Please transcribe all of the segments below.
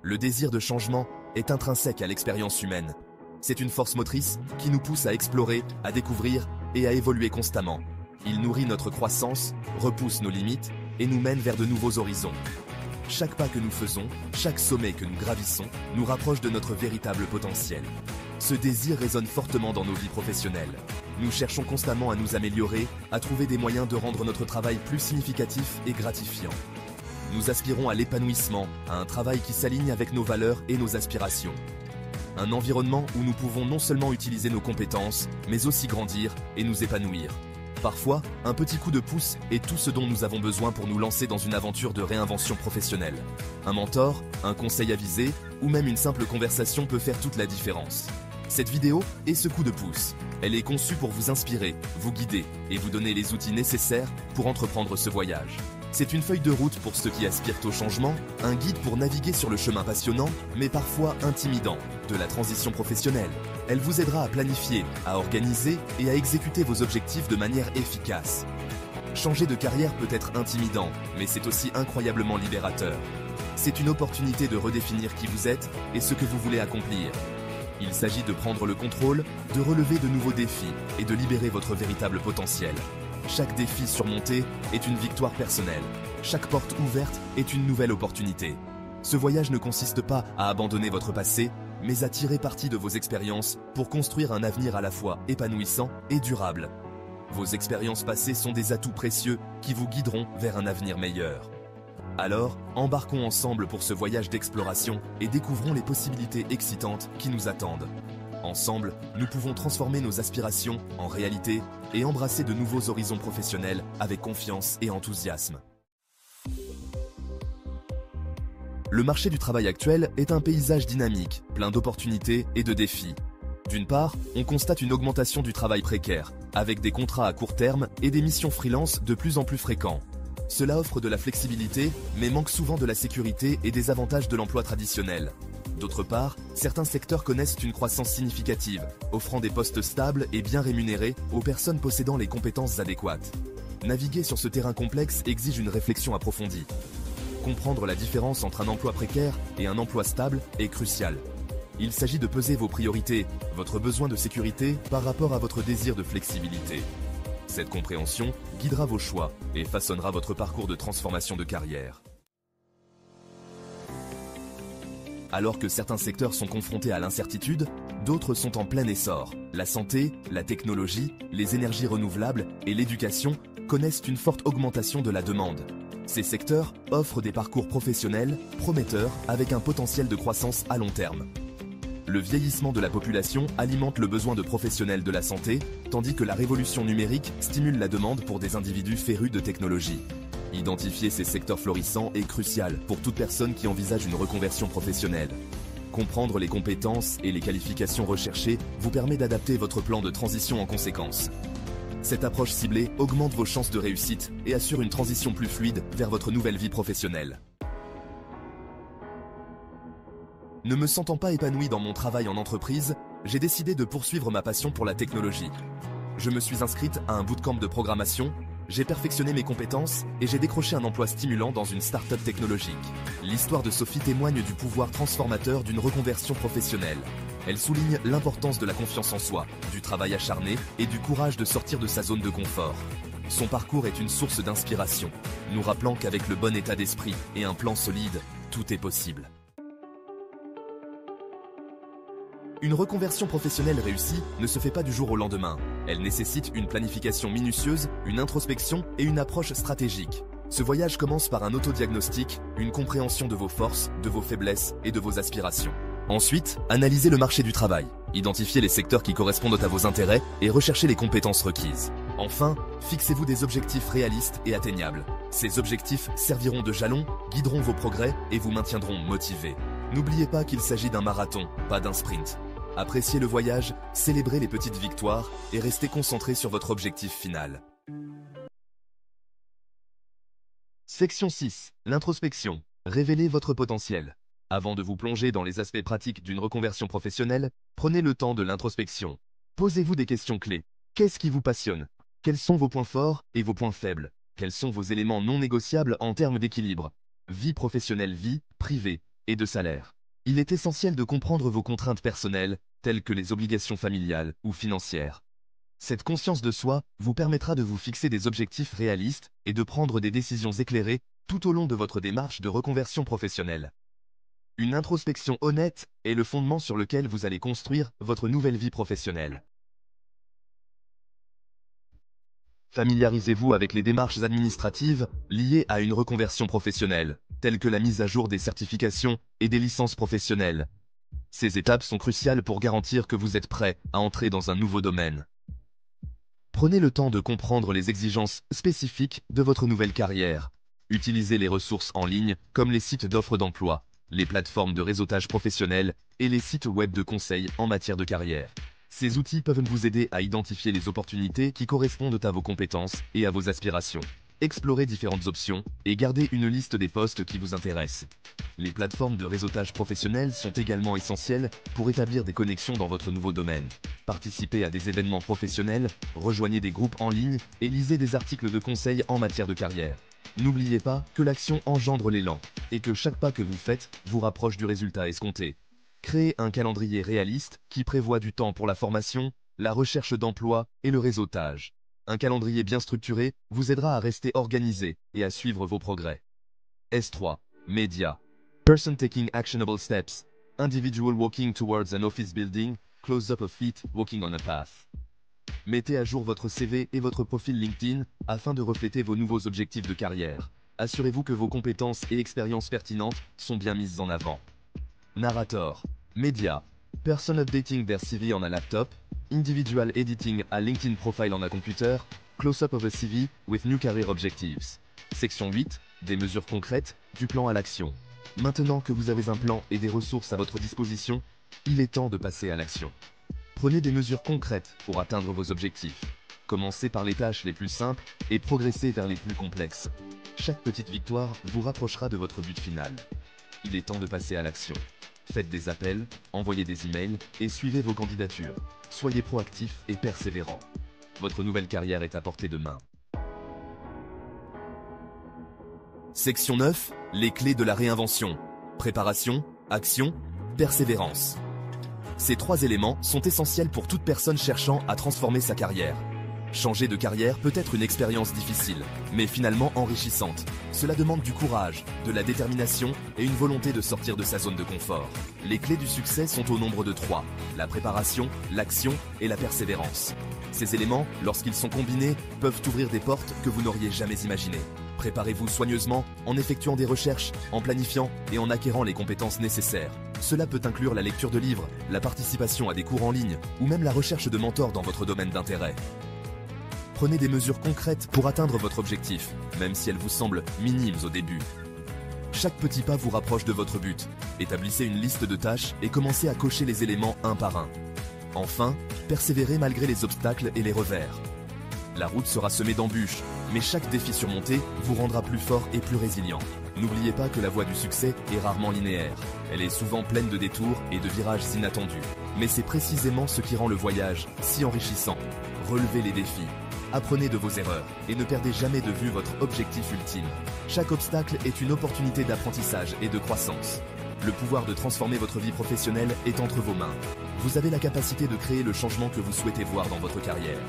Le désir de changement est intrinsèque à l'expérience humaine. C'est une force motrice qui nous pousse à explorer, à découvrir et à évoluer constamment. Il nourrit notre croissance, repousse nos limites et nous mène vers de nouveaux horizons. Chaque pas que nous faisons, chaque sommet que nous gravissons, nous rapproche de notre véritable potentiel. Ce désir résonne fortement dans nos vies professionnelles. Nous cherchons constamment à nous améliorer, à trouver des moyens de rendre notre travail plus significatif et gratifiant. Nous aspirons à l'épanouissement, à un travail qui s'aligne avec nos valeurs et nos aspirations. Un environnement où nous pouvons non seulement utiliser nos compétences, mais aussi grandir et nous épanouir. Parfois, un petit coup de pouce est tout ce dont nous avons besoin pour nous lancer dans une aventure de réinvention professionnelle. Un mentor, un conseil avisé ou même une simple conversation peut faire toute la différence. Cette vidéo est ce coup de pouce. Elle est conçue pour vous inspirer, vous guider et vous donner les outils nécessaires pour entreprendre ce voyage. C'est une feuille de route pour ceux qui aspirent au changement, un guide pour naviguer sur le chemin passionnant, mais parfois intimidant, de la transition professionnelle. Elle vous aidera à planifier, à organiser et à exécuter vos objectifs de manière efficace. Changer de carrière peut être intimidant, mais c'est aussi incroyablement libérateur. C'est une opportunité de redéfinir qui vous êtes et ce que vous voulez accomplir. Il s'agit de prendre le contrôle, de relever de nouveaux défis et de libérer votre véritable potentiel. Chaque défi surmonté est une victoire personnelle. Chaque porte ouverte est une nouvelle opportunité. Ce voyage ne consiste pas à abandonner votre passé, mais à tirer parti de vos expériences pour construire un avenir à la fois épanouissant et durable. Vos expériences passées sont des atouts précieux qui vous guideront vers un avenir meilleur. Alors, embarquons ensemble pour ce voyage d'exploration et découvrons les possibilités excitantes qui nous attendent. Ensemble, nous pouvons transformer nos aspirations en réalité et embrasser de nouveaux horizons professionnels avec confiance et enthousiasme. Le marché du travail actuel est un paysage dynamique, plein d'opportunités et de défis. D'une part, on constate une augmentation du travail précaire, avec des contrats à court terme et des missions freelance de plus en plus fréquents. Cela offre de la flexibilité, mais manque souvent de la sécurité et des avantages de l'emploi traditionnel. D'autre part, certains secteurs connaissent une croissance significative, offrant des postes stables et bien rémunérés aux personnes possédant les compétences adéquates. Naviguer sur ce terrain complexe exige une réflexion approfondie. Comprendre la différence entre un emploi précaire et un emploi stable est crucial. Il s'agit de peser vos priorités, votre besoin de sécurité par rapport à votre désir de flexibilité. Cette compréhension guidera vos choix et façonnera votre parcours de transformation de carrière. Alors que certains secteurs sont confrontés à l'incertitude, d'autres sont en plein essor. La santé, la technologie, les énergies renouvelables et l'éducation connaissent une forte augmentation de la demande. Ces secteurs offrent des parcours professionnels prometteurs avec un potentiel de croissance à long terme. Le vieillissement de la population alimente le besoin de professionnels de la santé, tandis que la révolution numérique stimule la demande pour des individus férus de technologie. Identifier ces secteurs florissants est crucial pour toute personne qui envisage une reconversion professionnelle. Comprendre les compétences et les qualifications recherchées vous permet d'adapter votre plan de transition en conséquence. Cette approche ciblée augmente vos chances de réussite et assure une transition plus fluide vers votre nouvelle vie professionnelle. Ne me sentant pas épanoui dans mon travail en entreprise, j'ai décidé de poursuivre ma passion pour la technologie. Je me suis inscrite à un bootcamp de programmation, j'ai perfectionné mes compétences et j'ai décroché un emploi stimulant dans une start-up technologique. L'histoire de Sophie témoigne du pouvoir transformateur d'une reconversion professionnelle. Elle souligne l'importance de la confiance en soi, du travail acharné et du courage de sortir de sa zone de confort. Son parcours est une source d'inspiration, nous rappelant qu'avec le bon état d'esprit et un plan solide, tout est possible. Une reconversion professionnelle réussie ne se fait pas du jour au lendemain. Elle nécessite une planification minutieuse, une introspection et une approche stratégique. Ce voyage commence par un autodiagnostic, une compréhension de vos forces, de vos faiblesses et de vos aspirations. Ensuite, analysez le marché du travail, identifiez les secteurs qui correspondent à vos intérêts et recherchez les compétences requises. Enfin, fixez-vous des objectifs réalistes et atteignables. Ces objectifs serviront de jalon, guideront vos progrès et vous maintiendront motivé. N'oubliez pas qu'il s'agit d'un marathon, pas d'un sprint. Appréciez le voyage, célébrez les petites victoires et restez concentré sur votre objectif final. Section 6. L'introspection. Révélez votre potentiel. Avant de vous plonger dans les aspects pratiques d'une reconversion professionnelle, prenez le temps de l'introspection. Posez-vous des questions clés. Qu'est-ce qui vous passionne? Quels sont vos points forts et vos points faibles? Quels sont vos éléments non négociables en termes d'équilibre? Vie professionnelle, vie privée et de salaire. Il est essentiel de comprendre vos contraintes personnelles, telles que les obligations familiales ou financières. Cette conscience de soi vous permettra de vous fixer des objectifs réalistes et de prendre des décisions éclairées tout au long de votre démarche de reconversion professionnelle. Une introspection honnête est le fondement sur lequel vous allez construire votre nouvelle vie professionnelle. Familiarisez-vous avec les démarches administratives liées à une reconversion professionnelle, telles que la mise à jour des certifications et des licences professionnelles. Ces étapes sont cruciales pour garantir que vous êtes prêt à entrer dans un nouveau domaine. Prenez le temps de comprendre les exigences spécifiques de votre nouvelle carrière. Utilisez les ressources en ligne comme les sites d'offres d'emploi, les plateformes de réseautage professionnel et les sites web de conseil en matière de carrière. Ces outils peuvent vous aider à identifier les opportunités qui correspondent à vos compétences et à vos aspirations. Explorez différentes options et gardez une liste des postes qui vous intéressent. Les plateformes de réseautage professionnel sont également essentielles pour établir des connexions dans votre nouveau domaine. Participez à des événements professionnels, rejoignez des groupes en ligne et lisez des articles de conseil en matière de carrière. N'oubliez pas que l'action engendre l'élan et que chaque pas que vous faites vous rapproche du résultat escompté. Créez un calendrier réaliste qui prévoit du temps pour la formation, la recherche d'emploi et le réseautage. Un calendrier bien structuré vous aidera à rester organisé et à suivre vos progrès. S3. Média. Person taking actionable steps. Individual walking towards an office building, close up of feet, walking on a path. Mettez à jour votre CV et votre profil LinkedIn afin de refléter vos nouveaux objectifs de carrière. Assurez-vous que vos compétences et expériences pertinentes sont bien mises en avant. Narrator. Média. Person updating their CV on a laptop. Individual editing a LinkedIn profile on a computer. Close-up of a CV with new career objectives. Section 8. Des mesures concrètes, du plan à l'action. Maintenant que vous avez un plan et des ressources à votre disposition, il est temps de passer à l'action. Prenez des mesures concrètes pour atteindre vos objectifs. Commencez par les tâches les plus simples et progressez vers les plus complexes. Chaque petite victoire vous rapprochera de votre but final. Il est temps de passer à l'action. Faites des appels, envoyez des emails et suivez vos candidatures. Soyez proactif et persévérant. Votre nouvelle carrière est à portée de main. Section 9. Les clés de la réinvention. Préparation, action, persévérance. Ces 3 éléments sont essentiels pour toute personne cherchant à transformer sa carrière. Changer de carrière peut être une expérience difficile, mais finalement enrichissante. Cela demande du courage, de la détermination et une volonté de sortir de sa zone de confort. Les clés du succès sont au nombre de 3, la préparation, l'action et la persévérance. Ces éléments, lorsqu'ils sont combinés, peuvent ouvrir des portes que vous n'auriez jamais imaginées. Préparez-vous soigneusement en effectuant des recherches, en planifiant et en acquérant les compétences nécessaires. Cela peut inclure la lecture de livres, la participation à des cours en ligne ou même la recherche de mentors dans votre domaine d'intérêt. Prenez des mesures concrètes pour atteindre votre objectif, même si elles vous semblent minimes au début. Chaque petit pas vous rapproche de votre but. Établissez une liste de tâches et commencez à cocher les éléments un par un. Enfin, persévérez malgré les obstacles et les revers. La route sera semée d'embûches, mais chaque défi surmonté vous rendra plus fort et plus résilient. N'oubliez pas que la voie du succès est rarement linéaire. Elle est souvent pleine de détours et de virages inattendus. Mais c'est précisément ce qui rend le voyage si enrichissant. Relevez les défis. Apprenez de vos erreurs et ne perdez jamais de vue votre objectif ultime. Chaque obstacle est une opportunité d'apprentissage et de croissance. Le pouvoir de transformer votre vie professionnelle est entre vos mains. Vous avez la capacité de créer le changement que vous souhaitez voir dans votre carrière.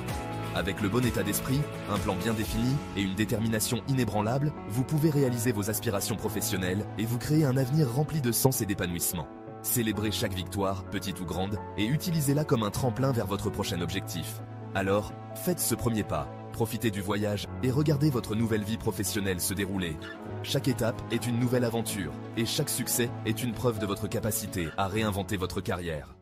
Avec le bon état d'esprit, un plan bien défini et une détermination inébranlable, vous pouvez réaliser vos aspirations professionnelles et vous créer un avenir rempli de sens et d'épanouissement. Célébrez chaque victoire, petite ou grande, et utilisez-la comme un tremplin vers votre prochain objectif. Alors, faites ce premier pas, profitez du voyage et regardez votre nouvelle vie professionnelle se dérouler. Chaque étape est une nouvelle aventure et chaque succès est une preuve de votre capacité à réinventer votre carrière.